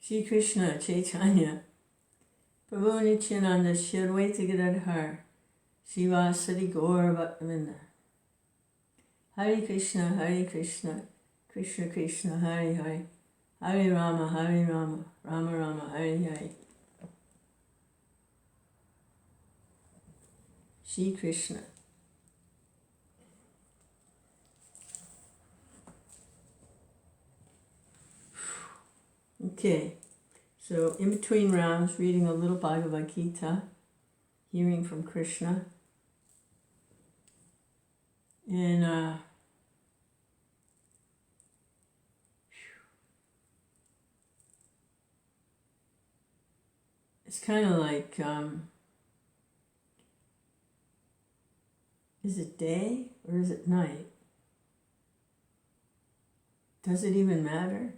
Shri Krishna Chaitanya Prabhu Nityananda Shri Advaita Gadadhar Srivasadi Gaur Bhaktavinda Hare Krishna Krishna Krishna Hare Hare Hare Rama Rama Rama Hare Hare. Shri Krishna. Okay, so in between rounds, reading a little Bhagavad Gita, hearing from Krishna, and it's kind of like, is it day or is it night? Does it even matter?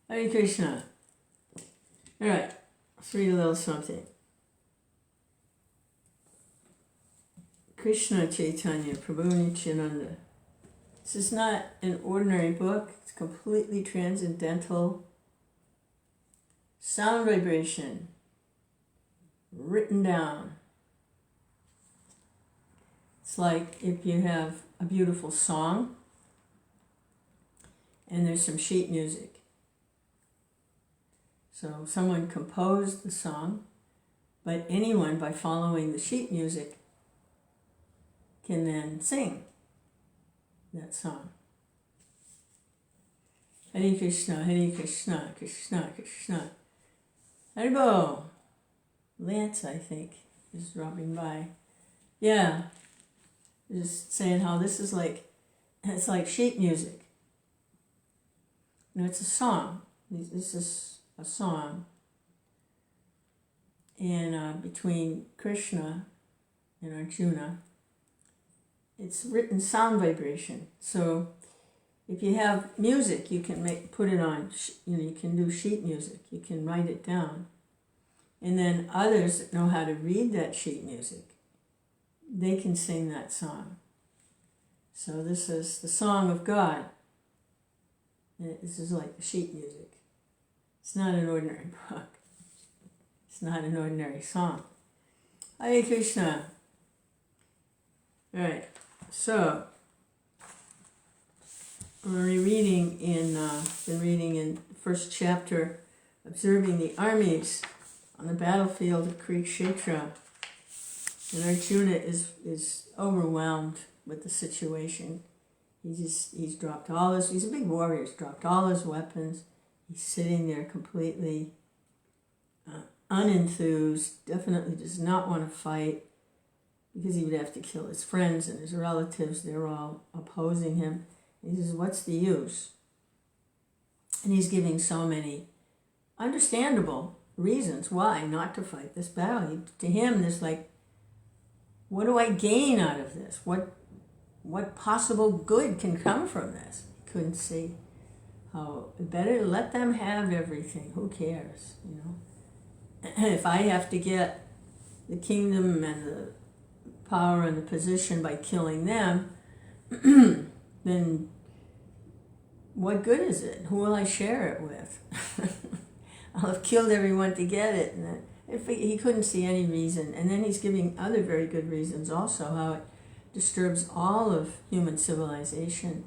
Hare Krishna. All right, let's read a little something. Krishna Chaitanya Prabhu Nityananda. This is not an ordinary book. It's completely transcendental. Sound vibration. Written down. It's like if you have a beautiful song and there's some sheet music. So someone composed the song, but anyone, by following the sheet music, can then sing that song. Hare Krishna, Krishna Krishna. Haribo. Lance, I think, is dropping by. Yeah, just saying how this is like, it's like sheet music. You know, it's a song. This is a song. And between Krishna and Arjuna, it's written sound vibration. So if you have music, you can put it on, you can do sheet music. You can write it down. And then others that know how to read that sheet music, they can sing that song. So this is the song of God. And this is like the sheet music. It's not an ordinary book. It's not an ordinary song. Hare Krishna. All right. So we're reading been reading in the first chapter, observing the armies on the battlefield of Kurukshetra. And Arjuna is overwhelmed with the situation. He's dropped all his, he's a big warrior, he's dropped all his weapons. He's sitting there completely unenthused, definitely does not want to fight, because he would have to kill his friends and his relatives. They're all opposing him. He says, what's the use? And he's giving so many understandable reasons why not to fight this battle. To him, there's like, what do I gain out of this? What possible good can come from this? He couldn't see how better let them have everything. Who cares? You know, if I have to get the kingdom and the power and the position by killing them, then what good is it? Who will I share it with? I'll have killed everyone to get it. And if he couldn't see any reason. And then he's giving other very good reasons also, how it disturbs all of human civilization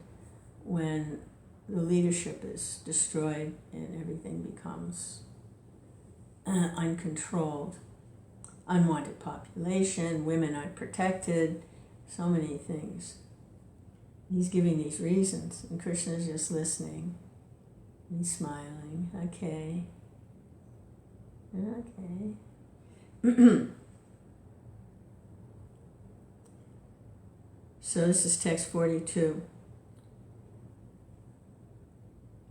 when the leadership is destroyed and everything becomes uncontrolled. Unwanted population, women aren't protected, so many things. He's giving these reasons, and Krishna's just listening. He's smiling. Okay. So this is text 42.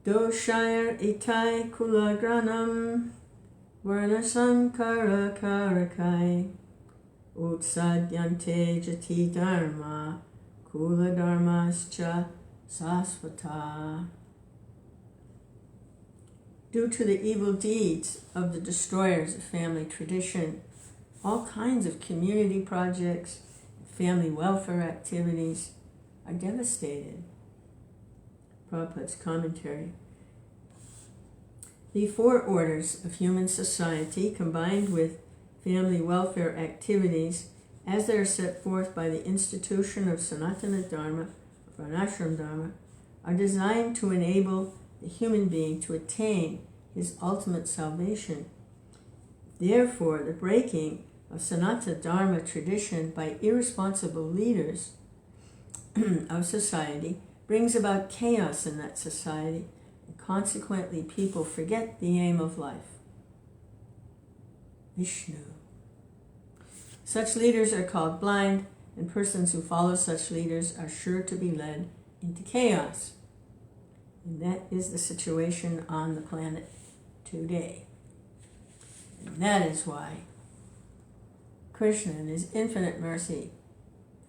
Doṣair etaiḥ kula-ghnānāṁ varṇa-saṅkara-kārakaiḥ utsādyante jāti-dharmāḥ kula-dharmāś śāśvatāḥ. Due to the evil deeds of the destroyers of family tradition, all kinds of community projects, family welfare activities are devastated. Prabhupada's commentary. The four orders of human society, combined with family welfare activities, as they are set forth by the institution of sanātana-dharma, varṇāśrama-dharma, are designed to enable the human being to attain his ultimate salvation. Therefore, the breaking of sanātana-dharma tradition by irresponsible leaders of society brings about chaos in that society, and consequently people forget the aim of life. Viṣṇu. Such leaders are called blind, and persons who follow such leaders are sure to be led into chaos. And that is the situation on the planet today. And that is why Krishna, in his infinite mercy,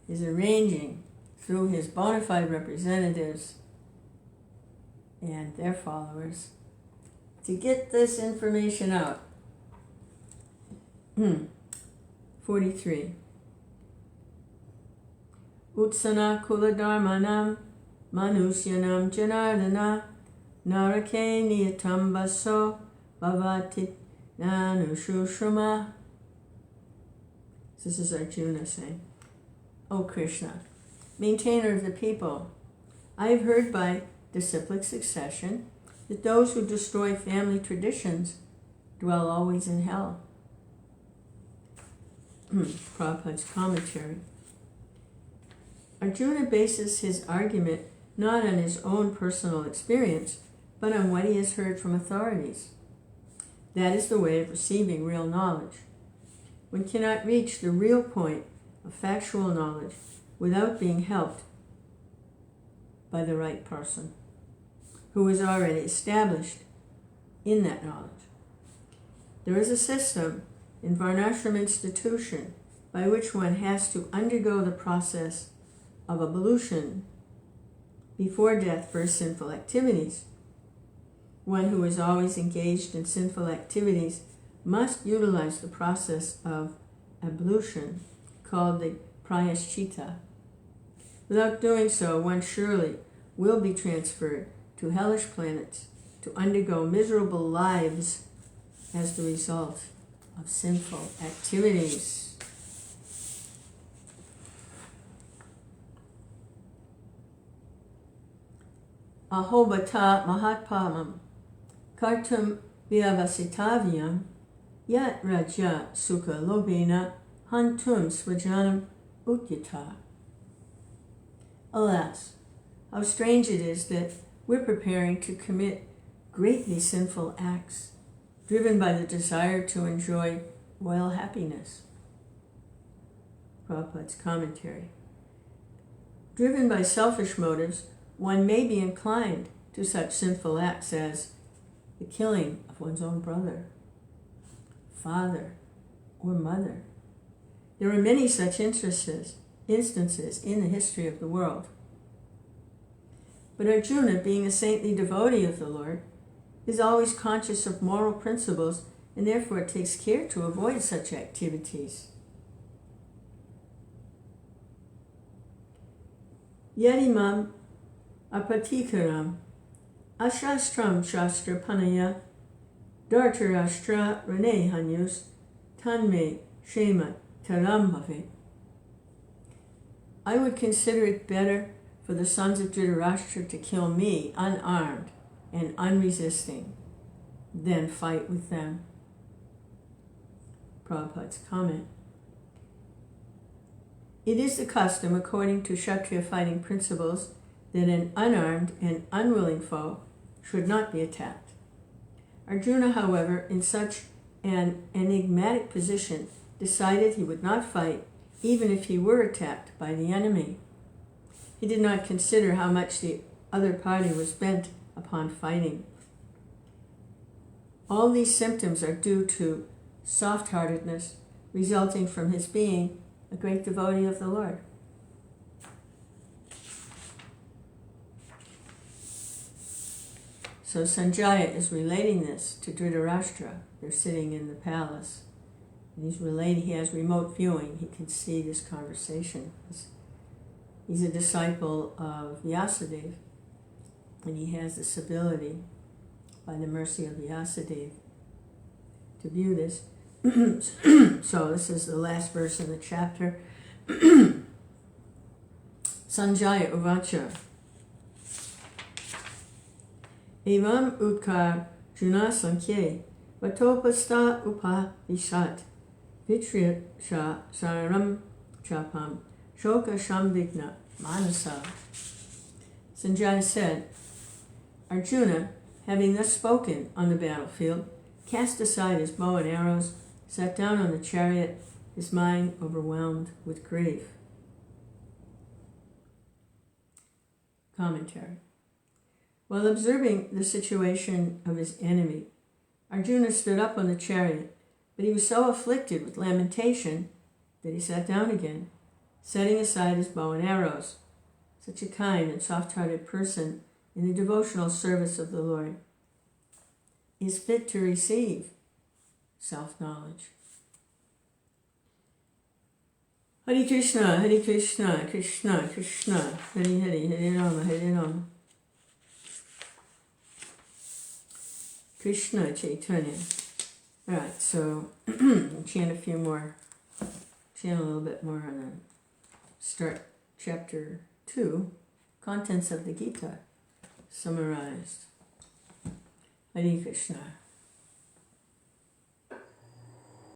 is arranging through his bona fide representatives and their followers to get this information out. 43. Kula-dharmānāṁ manusyanam janardana narake niyatam baso bhavati nanushrama. This is Arjuna saying, O Krishna, maintainer of the people, I have heard by disciplic succession that those who destroy family traditions dwell always in hell. Prabhupada's commentary. Arjuna bases his argument not on his own personal experience, but on what he has heard from authorities. That is the way of receiving real knowledge. One cannot reach the real point of factual knowledge without being helped by the right person who is already established in that knowledge. There is a system in varṇāśrama institution by which one has to undergo the process of ablution before death for sinful activities. One who is always engaged in sinful activities must utilize the process of ablution called the prayaśchitta. Without doing so, one surely will be transferred to hellish planets to undergo miserable lives as the result of sinful activities. Ahobata mahatpamam kartum vyavasitavyam yat raja sukha lobena hantum svajanam utyata. Alas, how strange it is that we're preparing to commit greatly sinful acts, driven by the desire to enjoy royal happiness. Prabhupada's commentary. Driven by selfish motives, one may be inclined to such sinful acts as the killing of one's own brother, father, or mother. There are many such instances in the history of the world. But Arjuna, being a saintly devotee of the Lord, is always conscious of moral principles and therefore takes care to avoid such activities. Yadimam apatikaram ashastram shastra panaya dhartarashtra rane hanyus tanme shema tarambhave. I would consider it better for the sons of Dhritarashtra to kill me unarmed and unresisting than fight with them. Prabhupada's comment. It is the custom, according to Kshatriya fighting principles, that an unarmed and unwilling foe should not be attacked. Arjuna, however, in such an enigmatic position, decided he would not fight even if he were attacked by the enemy. He did not consider how much the other party was bent upon fighting. All these symptoms are due to soft-heartedness resulting from his being a great devotee of the Lord. So Sanjaya is relating this to Dhritarashtra. They're sitting in the palace. And he has remote viewing. He can see this conversation. He's a disciple of Vyasadeva. And he has this ability, by the mercy of Vyasadeva, to view this. So this is the last verse in the chapter. Sanjaya Uvacha Evam Utkar Juna Sankhye Vatopasta Upa Vishat Vitrya Saram Chapam Shoka Shambhigna Manasa. Sanjaya said, Arjuna, having thus spoken on the battlefield, cast aside his bow and arrows, sat down on the chariot, his mind overwhelmed with grief. Commentary. While observing the situation of his enemy, Arjuna stood up on the chariot, but he was so afflicted with lamentation that he sat down again, setting aside his bow and arrows. Such a kind and soft-hearted person in the devotional service of the Lord is fit to receive self-knowledge. Hare Krishna, Krishna Krishna, Hare Hare, Hare Rama, Hare Rama. Krishna Chaitanya. Alright, so chant a little bit more, and then start chapter 2, contents of the Gita, summarized. Hare Krishna.